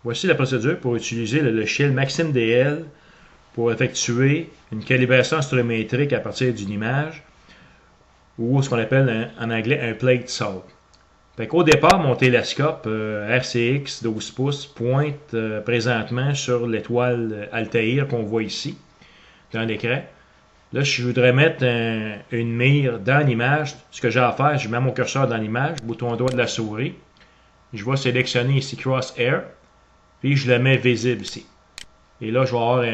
Voici la procédure pour utiliser le logiciel Maxim DL pour effectuer une calibration astrométrique à partir d'une image ou ce qu'on appelle en anglais un plate solve. Au départ, mon télescope RCX 12 pouces pointe présentement sur l'étoile Altaïr qu'on voit ici dans l'écran. Là, je voudrais mettre une mire dans l'image. Ce que j'ai à faire, je mets mon curseur dans l'image, bouton droit de la souris. Je vais sélectionner ici Crosshair, puis je le mets visible ici. Et là, je vais avoir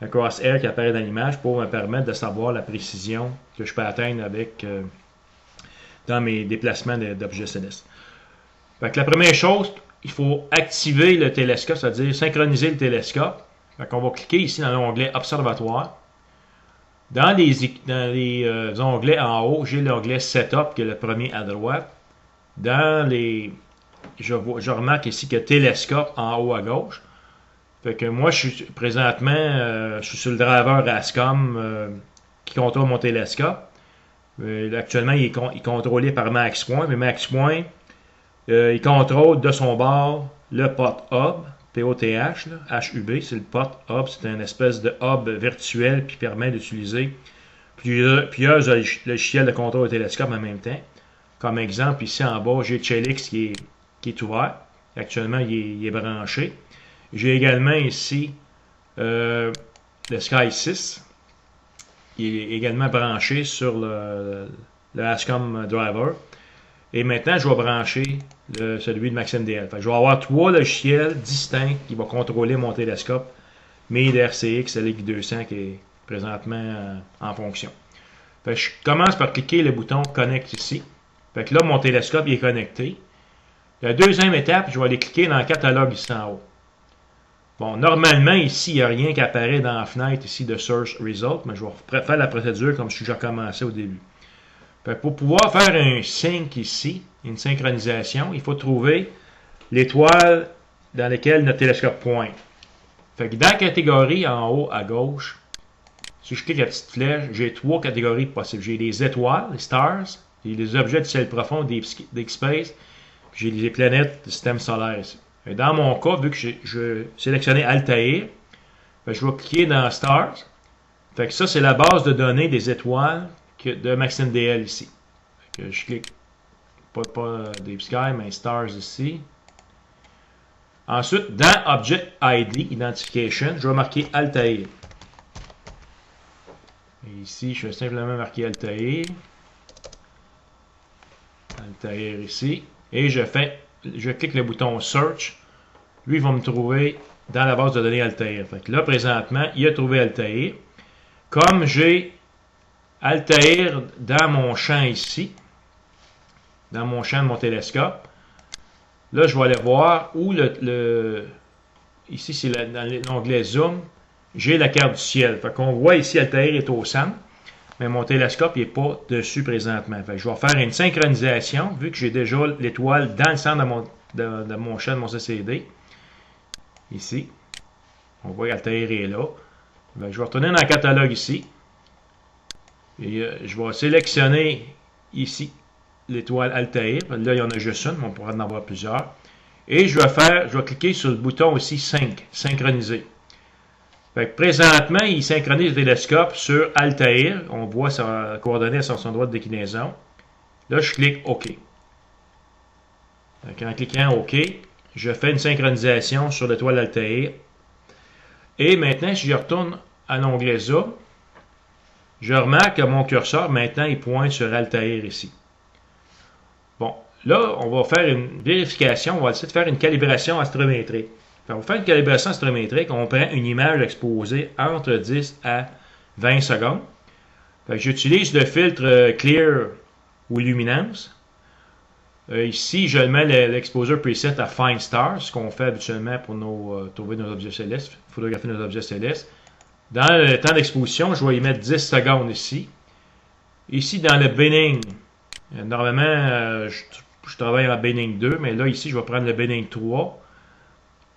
un crosshair qui apparaît dans l'image pour me permettre de savoir la précision que je peux atteindre avec dans mes déplacements d'objets célestes. Fait que la première chose, il faut activer le télescope, c'est-à-dire synchroniser le télescope. Fait qu'on va cliquer ici dans l'onglet Observatoire. Dans les onglets en haut, j'ai l'onglet Setup qui est le premier à droite. Je remarque ici que Télescope en haut à gauche. Fait que moi, je suis présentement, je suis sur le driver ASCOM qui contrôle mon télescope. Actuellement, il est contrôlé par MaxPoint, mais MaxPoint, il contrôle de son bord le pot hub, POTH, HUB, c'est le pot hub, c'est une espèce de hub virtuel qui permet d'utiliser plusieurs logiciels de contrôle de télescope en même temps. Comme exemple, ici en bas, j'ai Chelix qui est ouvert. Actuellement, il est branché. J'ai également ici le Sky 6 qui est également branché sur le ASCOM driver. Et maintenant, je vais brancher celui de Maxim DL. Je vais avoir trois logiciels distincts qui vont contrôler mon télescope, mais RCX LX200 qui est présentement en fonction. Je commence par cliquer le bouton Connect ici. Là, mon télescope est connecté. La deuxième étape, je vais aller cliquer dans le catalogue ici en haut. Bon, normalement, ici, il n'y a rien qui apparaît dans la fenêtre ici de Search Result, mais je vais faire la procédure comme si j'ai commencé au début. Pour pouvoir faire un sync ici, une synchronisation, il faut trouver l'étoile dans laquelle notre télescope pointe. Dans la catégorie en haut à gauche, si je clique la petite flèche, j'ai trois catégories possibles. J'ai les étoiles, les stars, j'ai les objets du ciel profond, Deep Space, puis j'ai les planètes du système solaire ici. Et dans mon cas, vu que je sélectionnais Altaïr, je vais cliquer dans Stars. Ça, c'est la base de données des étoiles de Maxim DL ici. Je clique pas Deep Sky, mais Stars ici. Ensuite, dans Object ID, Identification, je vais marquer Altaïr. Et ici, je vais simplement marquer Altaïr. Altaïr ici. Et je clique le bouton Search. Lui, il va me trouver dans la base de données Altaïr. Là, présentement, il a trouvé Altaïr. Comme j'ai Altaïr dans mon champ ici, dans mon champ de mon télescope, là, je vais aller voir où ici, c'est dans l'onglet Zoom, j'ai la carte du ciel. On voit ici, Altaïr est au centre, mais mon télescope n'est pas dessus présentement. Je vais faire une synchronisation, vu que j'ai déjà l'étoile dans le centre de mon champ de mon CCD. Ici, on voit Altaïr est là. Je vais retourner dans le catalogue ici. Et je vais sélectionner ici l'étoile Altaïr. Là, il y en a juste une, mais on pourra en avoir plusieurs. Et je vais cliquer sur le bouton aussi synchroniser. Présentement, il synchronise le télescope sur Altaïr. On voit sa coordonnée sur son droit de déclinaison. Là, je clique OK. En cliquant OK, je fais une synchronisation sur l'étoile Altaïr. Et maintenant, si je retourne à l'onglet Zoom, je remarque que mon curseur, maintenant, il pointe sur Altaïr ici. Bon, là, on va faire une vérification. On va essayer de faire une calibration astrométrique. Pour faire une calibration astrométrique, on prend une image exposée entre 10 à 20 secondes. J'utilise le filtre Clear ou Luminance. Ici, je mets l'exposure preset à Find Stars, ce qu'on fait habituellement pour trouver nos objets célestes, photographier nos objets célestes. Dans le temps d'exposition, je vais y mettre 10 secondes ici. Ici, dans le binning, normalement, je travaille en binning 2, mais là, ici, je vais prendre le binning 3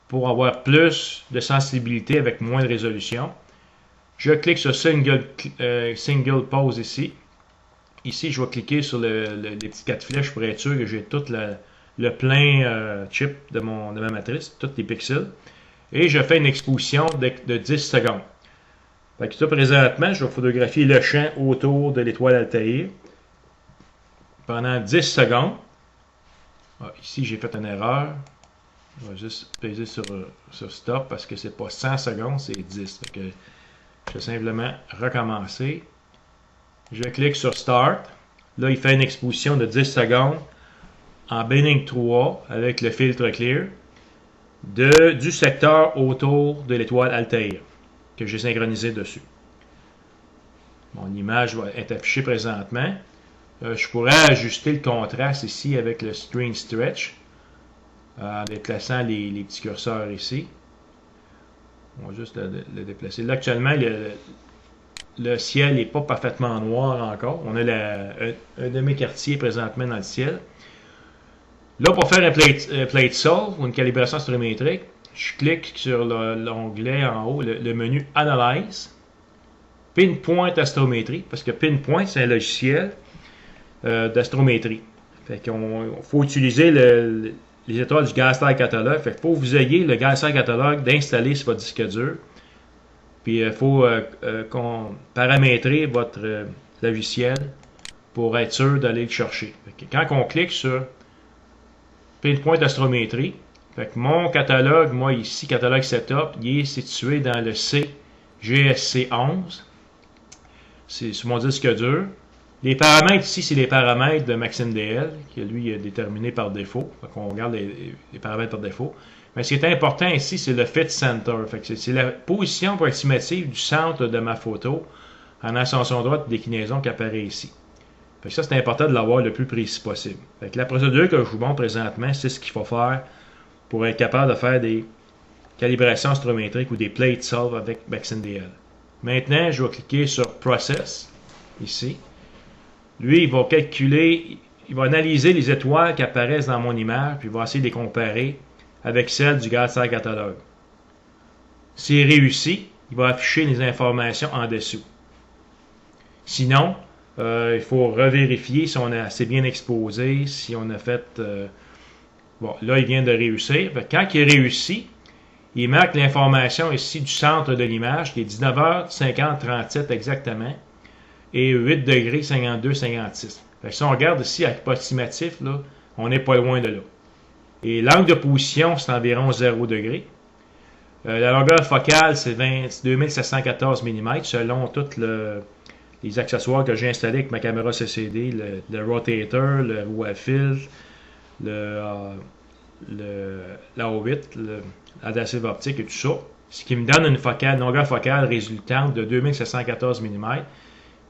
pour avoir plus de sensibilité avec moins de résolution. Je clique sur Single Pose ici. Ici, je vais cliquer sur les petites 4 flèches pour être sûr que j'ai tout le plein chip de ma matrice, tous les pixels. Et je fais une exposition de 10 secondes. Fait que ça, présentement, je vais photographier le champ autour de l'étoile Altaïr pendant 10 secondes. Ah, ici, j'ai fait une erreur. Je vais juste peser sur Stop parce que c'est pas 100 secondes, c'est 10. Fait que je vais simplement recommencer. Je clique sur Start. Là, il fait une exposition de 10 secondes en Binning 3 avec le filtre Clear du secteur autour de l'étoile Altaïr que j'ai synchronisé dessus. Mon image va être affichée présentement. Je pourrais ajuster le contraste ici avec le Screen Stretch en déplaçant les petits curseurs ici. On va juste le déplacer. Là, actuellement, le ciel n'est pas parfaitement noir encore. On a un demi-quartier présentement dans le ciel. Là, pour faire un plate solve ou une calibration astrométrique, je clique sur l'onglet en haut, le menu Analyze, Pinpoint Astrométrie, parce que Pinpoint, c'est un logiciel d'astrométrie. Fait qu'on faut utiliser les étoiles du Gas-Light Catalogue. Fait qu'il faut que vous ayez le Gas-Light Catalogue d'installer sur votre disque dur. Puis il faut paramétrer votre logiciel pour être sûr d'aller le chercher. Fait que quand on clique sur Pinpoint Astrométrie, fait que mon catalogue, moi ici, catalogue setup, il est situé dans le GSC11. C'est sur mon disque dur. Les paramètres ici, c'est les paramètres de Maxime DL, qui lui est déterminé par défaut. Fait qu'on regarde les paramètres par défaut. Mais ce qui est important ici, c'est le Fit Center. Fait que c'est la position approximative du centre de ma photo en ascension droite de déclinaison qui apparaît ici. Fait que ça, c'est important de l'avoir le plus précis possible. Fait que la procédure que je vous montre présentement, c'est ce qu'il faut faire pour être capable de faire des calibrations astrométriques ou des plate solve avec Maxime DL. Maintenant, je vais cliquer sur Process, ici. Lui, il va calculer, il va analyser les étoiles qui apparaissent dans mon image, puis il va essayer de les comparer avec celles du Gas-Light Catalogue. S'il réussit, il va afficher les informations en dessous. Sinon, il faut revérifier si on a assez bien exposé, si on a fait... bon, là, il vient de réussir. Quand il réussit, il marque l'information ici du centre de l'image, qui est 19h50-37 exactement, et 8 degrés 52-56. Si on regarde ici approximatif, là, on n'est pas loin de là. Et l'angle de position, c'est environ 0 degré. La longueur focale, c'est 2714 mm, selon tous les accessoires que j'ai installés avec ma caméra CCD, le rotator, le roue à fil, l'AO8, l'adhesive optique et tout ça. Ce qui me donne une longueur focale résultante de 2714 mm.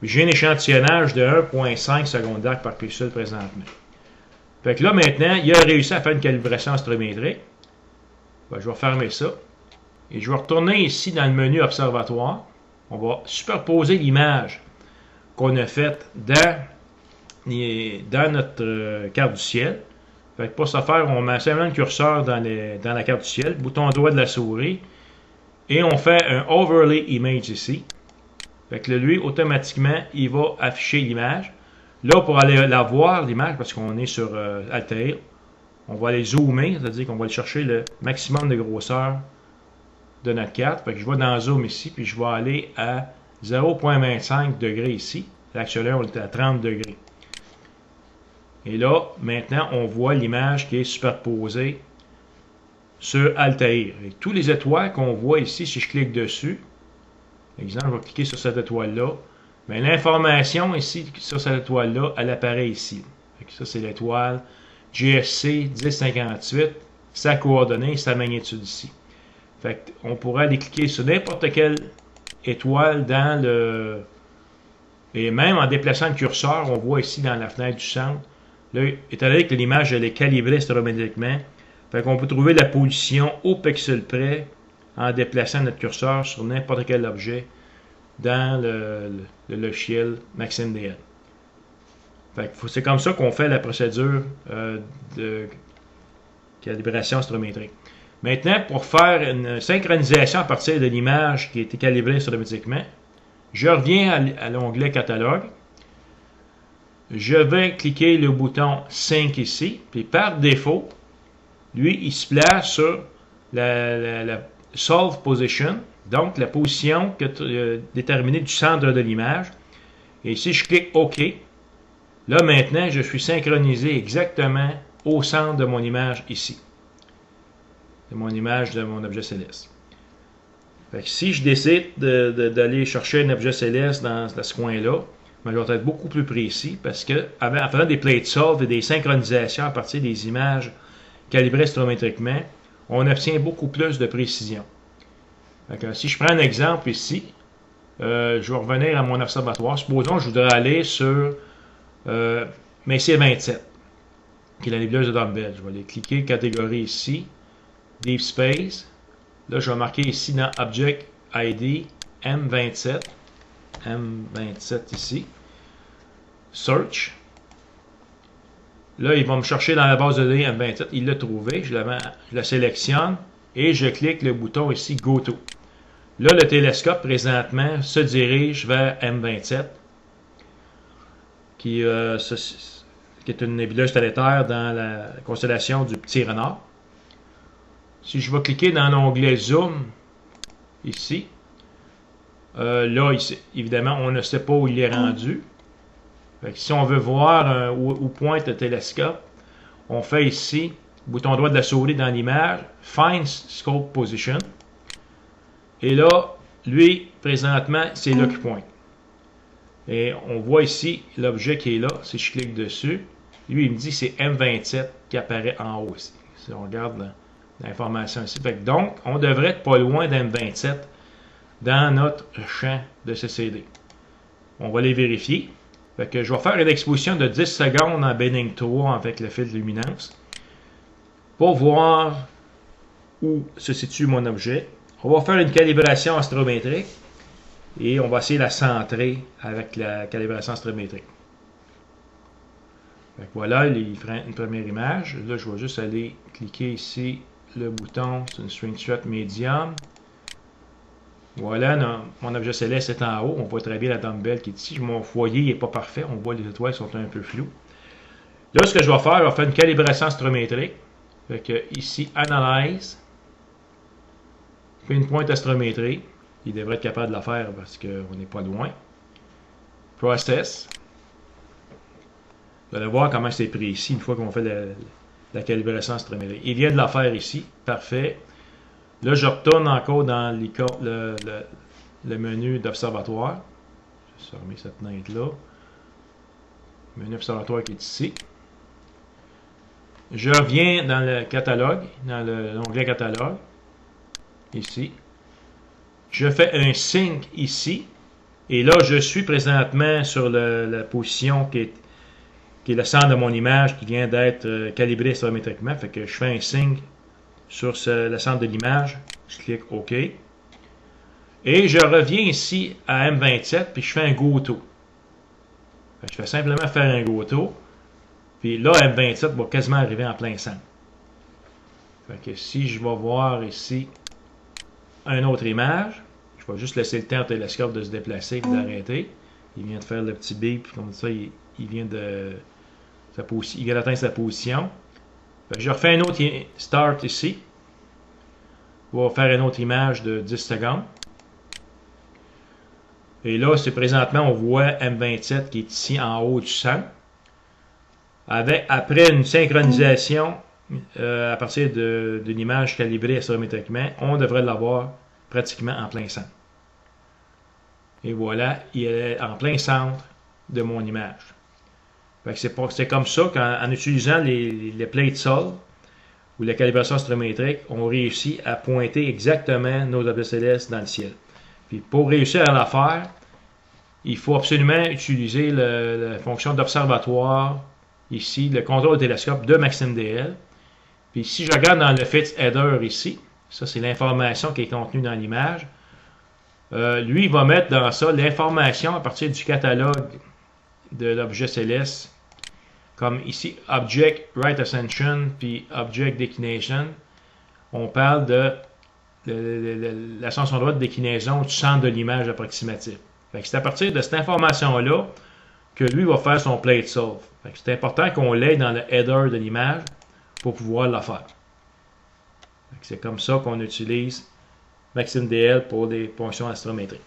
J'ai un échantillonnage de 1,5 secondes d'arc par pixel présentement. Fait que là, maintenant, il a réussi à faire une calibration astrométrique. Ben, je vais fermer ça. Et je vais retourner ici dans le menu Observatoire. On va superposer l'image qu'on a faite dans notre carte du ciel. Fait que pour ce faire, on met simplement le curseur dans la carte du ciel, bouton droit de la souris, et on fait un Overlay Image ici. Fait que lui, automatiquement, il va afficher l'image. Là, pour aller la voir, l'image, parce qu'on est sur Altaïr, on va aller zoomer, c'est-à-dire qu'on va aller chercher le maximum de grosseur de notre carte. Fait que je vais dans Zoom ici, puis je vais aller à 0,25 degrés ici. Actuellement, on est à 30 degrés. Et là, maintenant, on voit l'image qui est superposée sur Altaïr. Et tous les étoiles qu'on voit ici, si je clique dessus, exemple, je vais cliquer sur cette étoile-là. Mais l'information ici, sur cette étoile-là, elle apparaît ici. Ça, c'est l'étoile GSC 1058, sa coordonnée et sa magnitude ici. Fait on pourrait aller cliquer sur n'importe quelle étoile dans le... Et même en déplaçant le curseur, on voit ici dans la fenêtre du centre, là, étant donné que l'image elle est calibrée astrométriquement, fait qu'on peut trouver la position au pixel près en déplaçant notre curseur sur n'importe quel objet dans le logiciel Maxime DL. C'est comme ça qu'on fait la procédure de calibration astrométrique. Maintenant, pour faire une synchronisation à partir de l'image qui a été calibrée astrométriquement, je reviens à l'onglet Catalogue. je vais cliquer le bouton Sync ici, puis par défaut, lui, il se place sur la Solve Position, donc la position déterminée du centre de l'image. Et si je clique OK, là maintenant, je suis synchronisé exactement au centre de mon image ici. C'est mon image de mon objet céleste. Fait que si je décide d'aller chercher un objet céleste dans ce coin-là, ben, je vais être beaucoup plus précis parce que en faisant des plate solve et des synchronisations à partir des images calibrées astrométriquement, on obtient beaucoup plus de précision. Fait que, si je prends un exemple ici, je vais revenir à mon observatoire. Supposons que je voudrais aller sur Messier 27, qui est la nébuleuse de Dumbbell. Je vais aller cliquer catégorie ici, Deep Space. Là, je vais marquer ici dans Object ID M27. M27 ici. Search. Là, il va me chercher dans la base de données M27. Il l'a trouvé. Je la sélectionne et je clique le bouton ici Go To. Là, le télescope présentement se dirige vers M27, qui est une nébuleuse planétaire dans la constellation du Petit Renard. Si je vais cliquer dans l'onglet Zoom, ici, là, ici, évidemment, on ne sait pas où il est rendu. Fait que si on veut voir où pointe le télescope, on fait ici, bouton droit de la souris dans l'image, Find Scope Position. Et là, lui, présentement, c'est là qu'il pointe. Et on voit ici l'objet qui est là. Si je clique dessus, lui, il me dit que c'est M27 qui apparaît en haut ici. Si on regarde l'information ici. Fait que donc, on devrait être pas loin d'M27 dans notre champ de CCD. On va les vérifier. Fait que je vais faire une exposition de 10 secondes en Benning 3 avec le fil de luminance pour voir où se situe mon objet. On va faire une calibration astrométrique et on va essayer de la centrer avec la calibration astrométrique. Fait que voilà, il fera une première image. Là, je vais juste aller cliquer ici le bouton, c'est une string shot medium. Voilà, mon objet céleste est en haut. On voit très bien la dumbbell qui est ici. Mon foyer n'est pas parfait. On voit les étoiles sont un peu floues. Là, ce que je vais faire, je vais faire une calibration astrométrique. Fait que ici, Analyze. Fait une pointe astrométrie. Il devrait être capable de la faire parce qu'on n'est pas loin. Process. Vous allez voir comment c'est précis une fois qu'on fait la calibration astrométrique. Il vient de la faire ici. Parfait. Là, je retourne encore dans le menu d'observatoire. Je vais remettre cette fenêtre-là. Menu observatoire qui est ici. Je reviens dans le catalogue, dans l'onglet catalogue. Ici. Je fais un sync ici. Et là, je suis présentement sur la position qui est le centre de mon image qui vient d'être calibré astrométriquement. Fait que je fais un sync sur le centre de l'image. Je clique OK. Et je reviens ici à M27 puis je fais un Go To. Je fais simplement faire un Go To. Puis là, M27 va quasiment arriver en plein centre. Fait que si je vais voir ici une autre image, je vais juste laisser le temps au télescope de se déplacer et d'arrêter. Il vient de faire le petit bip, comme ça, il vient d'atteindre sa position. Fait que je refais un autre start ici. On va faire une autre image de 10 secondes. Et là, c'est présentement, on voit M27 qui est ici en haut du centre. Après une synchronisation à partir d'une image calibrée astrométriquement, on devrait l'avoir pratiquement en plein centre. Et voilà, il est en plein centre de mon image. C'est comme ça qu'en utilisant les plate solve ou la calibration astrométrique, on réussit à pointer exactement nos objets célestes dans le ciel. Puis pour réussir à la faire, il faut absolument utiliser la fonction d'observatoire, ici, le contrôle du télescope de Maxime DL. Puis si je regarde dans le fit header ici, ça c'est l'information qui est contenue dans l'image, lui il va mettre dans ça l'information à partir du catalogue de l'objet céleste, comme ici Object Right Ascension puis Object Declination. On parle de l'ascension droite de déclinaison du centre de l'image approximative. C'est à partir de cette information-là que lui va faire son plate solve. C'est important qu'on l'ait dans le header de l'image pour pouvoir le faire. C'est comme ça qu'on utilise MaximDL pour des fonctions astrométriques.